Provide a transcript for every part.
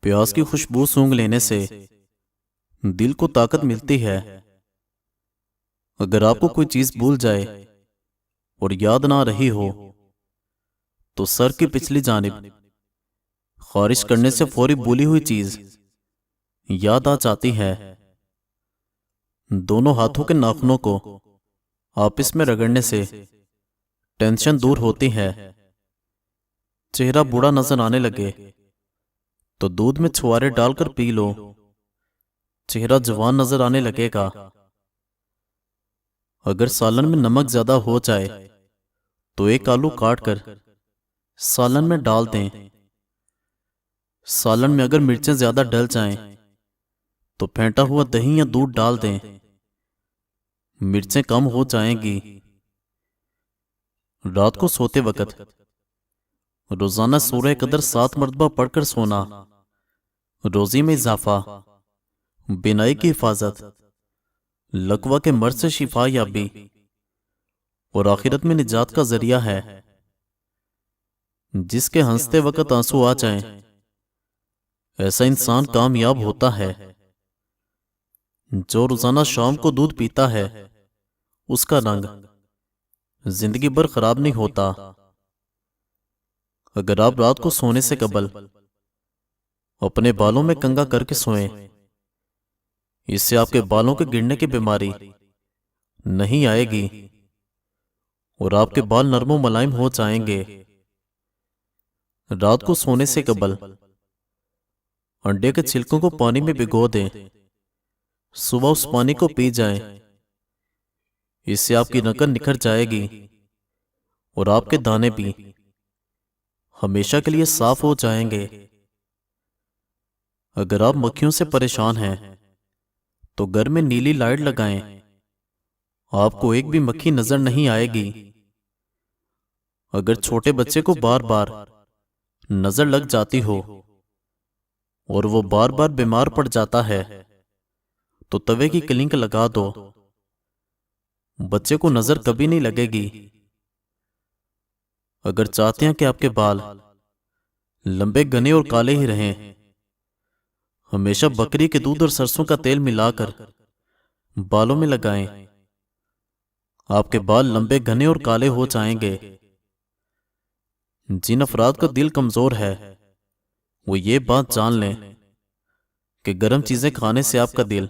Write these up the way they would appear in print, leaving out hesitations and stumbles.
प्याज की खुशबू सूंघ लेने से दिल को ताकत मिलती है। अगर आपको कोई चीज भूल जाए और याद ना रही हो तो सर की पिछली जानिब खारिश करने से फौरी भूली हुई चीज याद आ जाती है। दोनों हाथों के नाखूनों को आपस में रगड़ने से टेंशन दूर होती है। चेहरा बूढ़ा नजर आने लगे तो दूध में छुआरे डालकर पी लो, चेहरा जवान नजर आने लगेगा। अगर सालन में नमक ज्यादा हो जाए तो एक आलू काट कर सालन में डाल दें। सालन में अगर मिर्चें ज्यादा डल जाएं तो फेंटा हुआ दही या दूध डाल दें, मिर्चें कम हो जाएंगी। रात को सोते वक्त रोजाना सूरह कदर 7 मरतबा पढ़कर सोना रोजी में इजाफा, बिनाई की हिफाजत, लकवा के मर्ज से शिफा याबी और आखिरत में निजात का जरिया है। जिसके हंसते वक्त आंसू आ जाएं, ऐसा इंसान कामयाब होता है। जो रोजाना शाम को दूध पीता है उसका रंग जिंदगी भर खराब नहीं होता। अगर आप रात को सोने से कबल अपने बालों में कंघा करके सोएं, इससे आपके बालों के गिरने की बीमारी नहीं आएगी और आपके बाल नरमो मुलायम हो जाएंगे। रात को सोने से कबल अंडे के छिलकों को पानी में भिगो दें, सुबह उस पानी को पी जाएं। इससे आपकी नकल निखर जाएगी और आपके दाने भी हमेशा के लिए साफ हो जाएंगे। अगर आप मक्खियों से परेशान हैं तो घर में नीली लाइट लगाएं, आपको एक भी मक्खी नजर नहीं आएगी। अगर छोटे बच्चे को बार बार नजर लग जाती हो और वो बार बार बीमार पड़ जाता है तो तवे की क्लिंक लगा दो, बच्चे को नजर कभी नहीं लगेगी। अगर चाहते हैं कि आपके बाल लंबे घने और काले ही रहें, हमेशा बकरी के दूध और सरसों का तेल मिलाकर बालों में लगाएं, आपके बाल लंबे घने और काले हो जाएंगे। जिन अफराद का दिल कमजोर है वो ये बात जान लें कि गर्म चीजें खाने से आपका दिल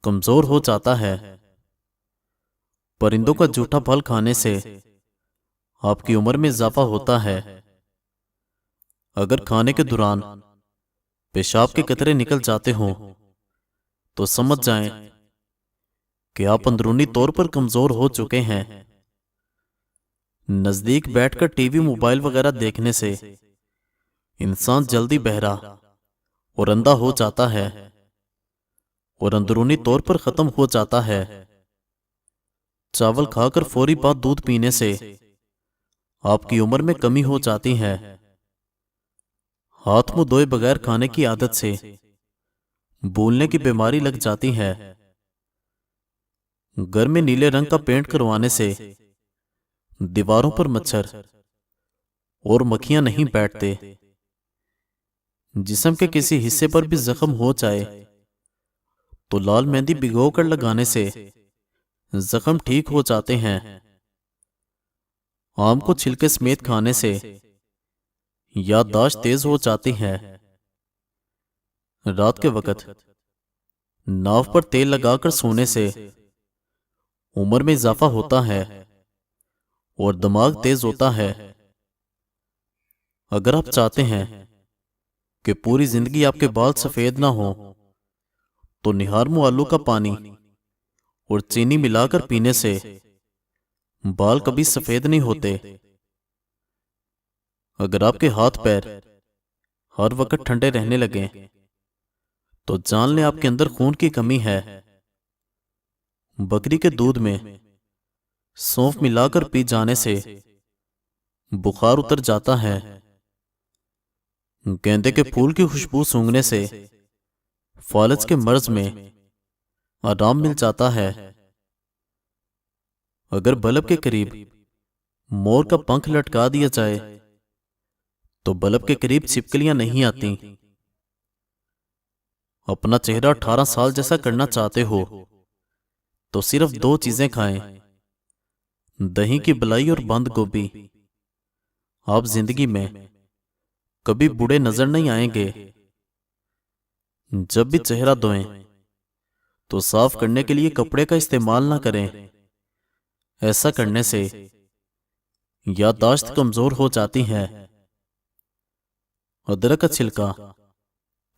कमजोर हो जाता है। परिंदों का जूठा फल खाने से आपकी उम्र में इजाफा होता है। अगर खाने के दौरान पेशाब के कतरे निकल जाते हों तो समझ जाएं कि आप अंदरूनी तौर पर कमजोर हो चुके हैं। नजदीक बैठकर टीवी मोबाइल वगैरह देखने से इंसान जल्दी बहरा और अंधा हो जाता है और अंदरूनी तौर पर खत्म हो जाता है। चावल खाकर फौरी बाद दूध पीने से आपकी उम्र में कमी हो जाती है। हाथ मुंह धोए बगैर खाने की आदत से भूलने की बीमारी लग जाती है। घर में नीले रंग का पेंट करवाने से दीवारों पर मच्छर और मक्खियां नहीं बैठते। जिस्म के किसी हिस्से पर भी जख्म हो जाए तो लाल मेहंदी भिगोकर लगाने से जख्म ठीक हो जाते हैं। आम को छिलके समेत खाने से याददाश्त तेज हो जाती है। रात के वक्त नाव पर तेल लगाकर सोने से उम्र में इजाफा होता है और दिमाग तेज होता है। अगर आप चाहते हैं कि पूरी जिंदगी आपके बाल सफेद ना हो तो निहारमू आलू का पानी और चीनी मिलाकर पीने से बाल कभी सफेद नहीं होते। अगर आपके हाथ पैर हर वक्त ठंडे रहने लगे तो जान लें आपके अंदर खून की कमी है। बकरी के दूध में सौंफ मिलाकर पी जाने से बुखार उतर जाता है। गेंदे के फूल की खुशबू सूंघने से फालज के मर्ज में आराम मिल जाता है। अगर बल्ब के करीब मोर का पंख लटका दिया जाए तो बल्ब के करीब छिपकलियां नहीं आती। अपना चेहरा 18 साल जैसा करना चाहते हो तो सिर्फ 2 चीजें खाएं, दही की मलाई और बंद गोभी। आप जिंदगी में कभी बूढ़े नजर नहीं आएंगे। जब भी चेहरा धोएं तो साफ करने के लिए कपड़े का इस्तेमाल ना करें। ऐसा करने से याददाश्त कमजोर हो जाती है। अदरक का छिलका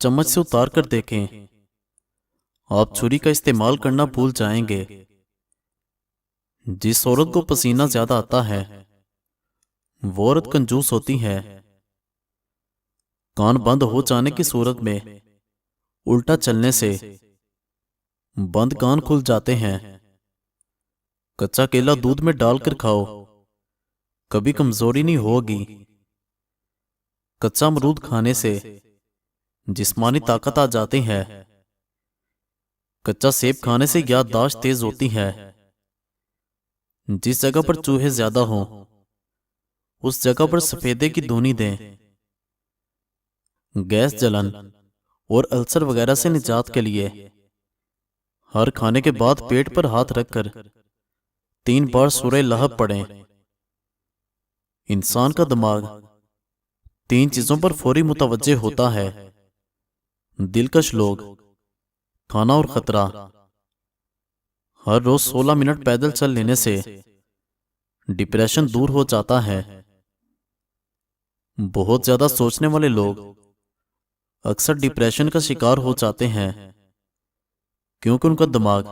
चम्मच से उतार कर देखें। आप छुरी का इस्तेमाल करना भूल जाएंगे। जिस औरत को पसीना ज्यादा आता है वो औरत कंजूस होती है। कान बंद हो जाने की सूरत में उल्टा चलने से बंद कान खुल जाते हैं। कच्चा केला दूध में डालकर खाओ, कभी कमजोरी नहीं होगी। कच्चा अमरूद खाने से जिस्मानी ताकत आ जाती है। कच्चा सेब खाने से याददाश्त तेज होती है। जिस जगह पर चूहे ज्यादा हों उस जगह पर सफेदे की धुनी दें। गैस, जलन और अल्सर वगैरह से निजात के लिए हर खाने के बाद पेट पर हाथ रखकर 3 बार सूरह लहब पढ़ें। इंसान का दिमाग 3 चीजों पर फौरी मुतवज्जे होता है: दिलकश लोग, खाना और खतरा। हर रोज 16 मिनट पैदल चल लेने से डिप्रेशन दूर हो जाता है। बहुत ज्यादा सोचने वाले लोग अक्सर डिप्रेशन का शिकार हो जाते हैं क्योंकि उनका दिमाग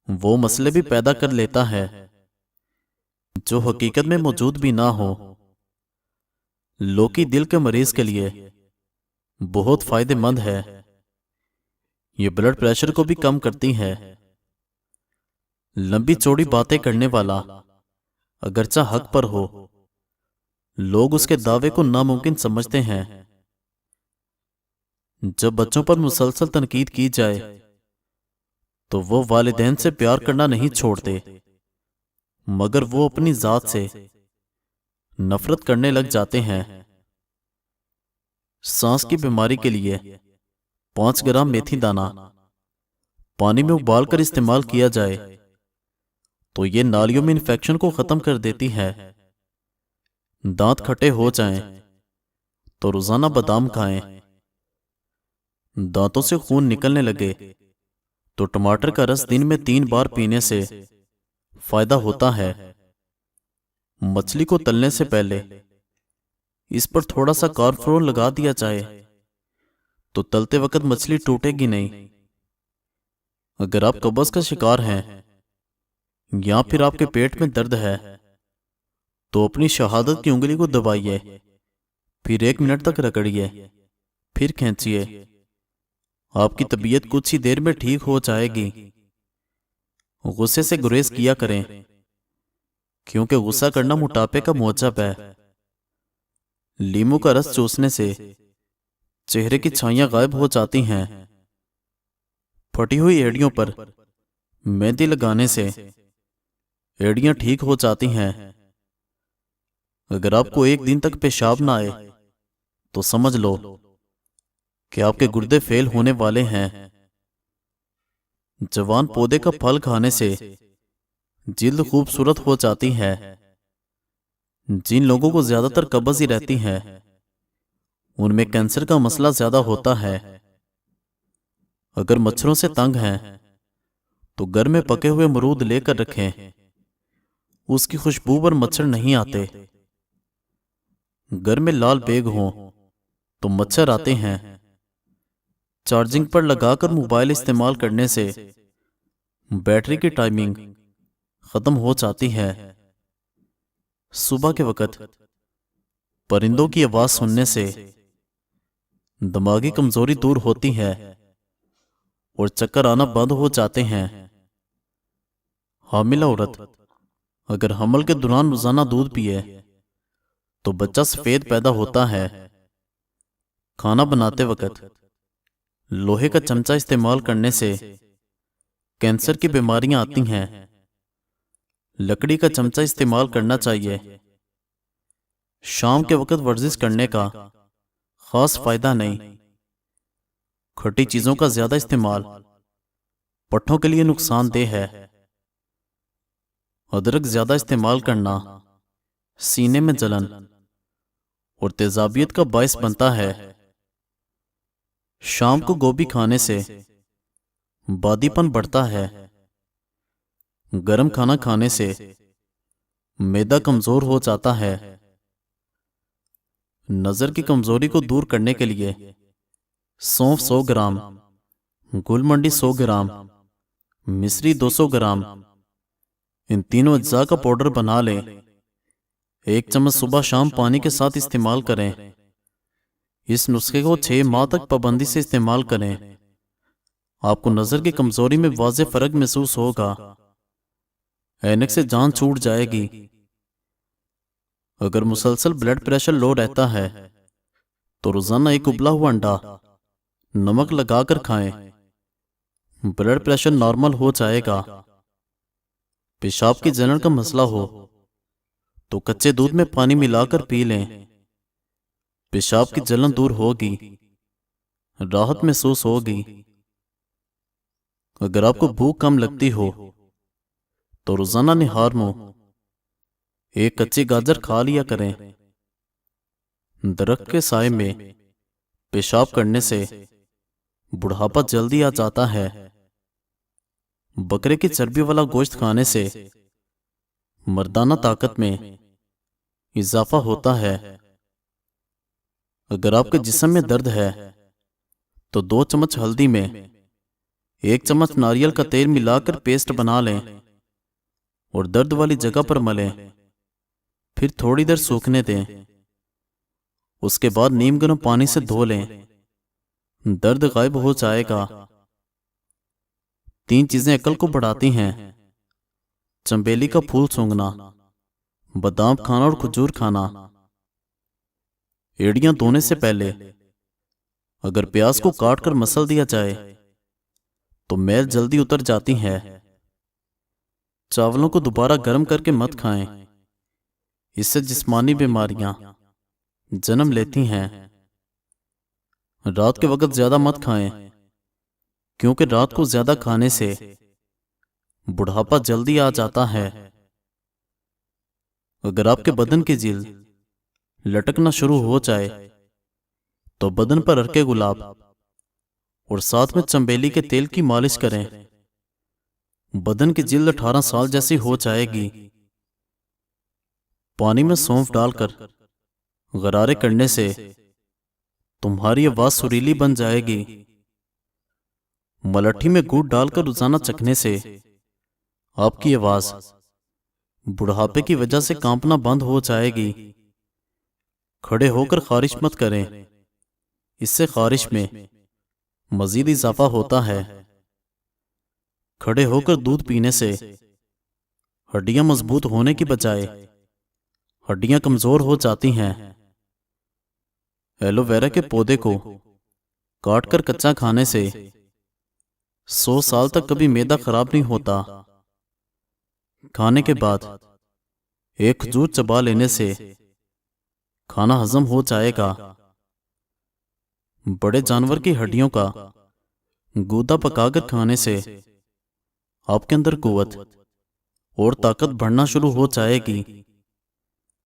वो मसले भी पैदा कर लेता है जो हकीकत में मौजूद भी ना हो। लौकी दिल के मरीज के लिए बहुत फायदेमंद है। ये ब्लड प्रेशर को भी कम करती है। लंबी चौड़ी बातें करने वाला अगरचा हक पर हो, लोग उसके दावे को नामुमकिन समझते हैं। जब बच्चों पर मुसलसल तनकीद की जाए तो वो वालिदैन से प्यार करना नहीं छोड़ते, मगर वो अपनी जात से नफरत करने लग जाते हैं। सांस की बीमारी के लिए 5 ग्राम मेथी दाना पानी में उबालकर इस्तेमाल किया जाए तो ये नालियों में इन्फेक्शन को खत्म कर देती है। दांत खट्टे हो जाएं तो रोजाना बादाम खाएं। दांतों से खून निकलने लगे तो टमाटर का रस दिन में 3 बार पीने से फायदा होता है। मछली को तलने से पहले इस पर थोड़ा सा कॉर्नफ्लोर लगा दिया जाए तो तलते वक्त मछली टूटेगी नहीं। अगर आप कब्ज का शिकार हैं या फिर आपके पेट में दर्द है तो अपनी शहादत की उंगली को दबाइए, फिर 1 मिनट तक रगड़िए, फिर खींचिए। आपकी तबीयत कुछ ही देर में ठीक हो जाएगी। गुस्से से गुरेज किया करें क्योंकि गुस्सा करना मोटापे का मौजब है। लीमू का रस चूसने से चेहरे की छाइयां गायब हो जाती हैं। फटी हुई एड़ियों पर मेहंदी लगाने से एड़ियां ठीक हो जाती हैं। अगर आपको 1 दिन तक पेशाब ना आए तो समझ लो कि आपके गुर्दे फेल होने वाले हैं। जवान पौधे का फल खाने से जिल्द खूबसूरत हो जाती है। जिन लोगों को ज्यादातर कब्ज ही रहती है उनमें कैंसर का मसला ज्यादा होता है। अगर मच्छरों से तंग हैं तो घर में पके हुए अमरूद लेकर रखें, उसकी खुशबू पर मच्छर नहीं आते। घर में लाल बेग हो तो मच्छर आते हैं। चार्जिंग पर लगाकर मोबाइल इस्तेमाल करने से बैटरी की टाइमिंग खत्म हो जाती है। सुबह के वक्त परिंदों की आवाज सुनने से दिमागी कमजोरी दूर होती है और चक्कर आना बंद हो जाते हैं। हामिला औरत अगर हमल के दौरान रोजाना दूध पिए तो बच्चा सफेद पैदा होता है। खाना बनाते वक्त लोहे का चमचा इस्तेमाल करने से कैंसर की बीमारियां आती हैं। लकड़ी का चमचा इस्तेमाल करना चाहिए। शाम के वक्त वर्जिश करने का खास फायदा नहीं। खट्टी चीजों का ज्यादा इस्तेमाल पट्ठों के लिए नुकसानदेह है। अदरक ज्यादा इस्तेमाल करना सीने में जलन और तेजाबियत का बायस बनता है। शाम को गोभी खाने से बादीपन बढ़ता है। गर्म खाना खाने से मैदा कमजोर हो जाता है। नजर की कमजोरी को दूर करने के लिए सौंफ 100 ग्राम, गुलमंडी 100 ग्राम, मिश्री 200 ग्राम, इन तीनों अज्जा का पाउडर बना लें। 1 चम्मच सुबह शाम पानी के साथ इस्तेमाल करें। इस नुस्खे को 6 माह तक पाबंदी से इस्तेमाल करें। आपको नजर की कमजोरी में वाज़ेह फर्क महसूस होगा। ऐनक से जान छूट जाएगी। अगर मुसलसल ब्लड प्रेशर लो रहता है तो रोजाना एक उबला हुआ अंडा नमक लगाकर खाएं। ब्लड प्रेशर नॉर्मल हो जाएगा। पेशाब की जलन का मसला हो तो कच्चे दूध में पानी मिलाकर पी लें। पेशाब की जलन दूर होगी, राहत महसूस होगी। अगर आपको भूख कम लगती हो तो रोजाना निहार मुंह 1 कच्ची गाजर खा लिया करें। दरख्त के साए में पेशाब करने से बुढ़ापा जल्दी आ जाता है। बकरे की चर्बी वाला गोश्त खाने से मर्दाना ताकत में इजाफा होता है। अगर आपके जिस्म में दर्द है तो 2 चम्मच हल्दी में 1 चम्मच नारियल का तेल मिलाकर पेस्ट बना लें और दर्द वाली जगह पर मलें। फिर थोड़ी देर सूखने दें। उसके बाद नीम गर्म पानी से धो लें। दर्द गायब हो जाएगा। 3 चीजें अकल को बढ़ाती हैं: चंबेली का फूल सूंघना, बादाम खाना और खजूर खाना। एड़ियां धोने से पहले अगर प्याज को काट कर मसल दिया जाए तो मैल जल्दी उतर जाती है। चावलों को दोबारा गर्म करके मत खाएं, इससे जिस्मानी बीमारियां जन्म लेती हैं। रात के वक्त ज्यादा मत खाएं, क्योंकि रात को ज्यादा खाने से बुढ़ापा जल्दी आ जाता है। अगर आपके बदन की जिल्द लटकना शुरू हो जाए तो बदन पर अर्के गुलाब और साथ में चंबेली के तेल की मालिश करें। बदन की जिल्द 18 साल जैसी हो जाएगी। पानी में सौंफ डालकर गरारे करने से तुम्हारी आवाज सुरीली बन जाएगी। मलट्ठी में गुड़ डालकर रोजाना चखने से आपकी आवाज बुढ़ापे की वजह से कांपना बंद हो जाएगी। खड़े होकर खारिश मत करें, इससे खारिश में मजीद इजाफा होता है। खड़े होकर दूध पीने से हड्डियां मजबूत होने की बजाय हड्डियां कमजोर हो जाती हैं। एलोवेरा के पौधे को काटकर कच्चा खाने से 100 साल तक कभी मैदा खराब नहीं होता। खाने के बाद 1 खजूर चबा लेने से खाना हजम हो जाएगा। बड़े जानवर की हड्डियों का गूदा पकाकर खाने से आपके अंदर कुव्वत और ताकत बढ़ना शुरू हो जाएगी।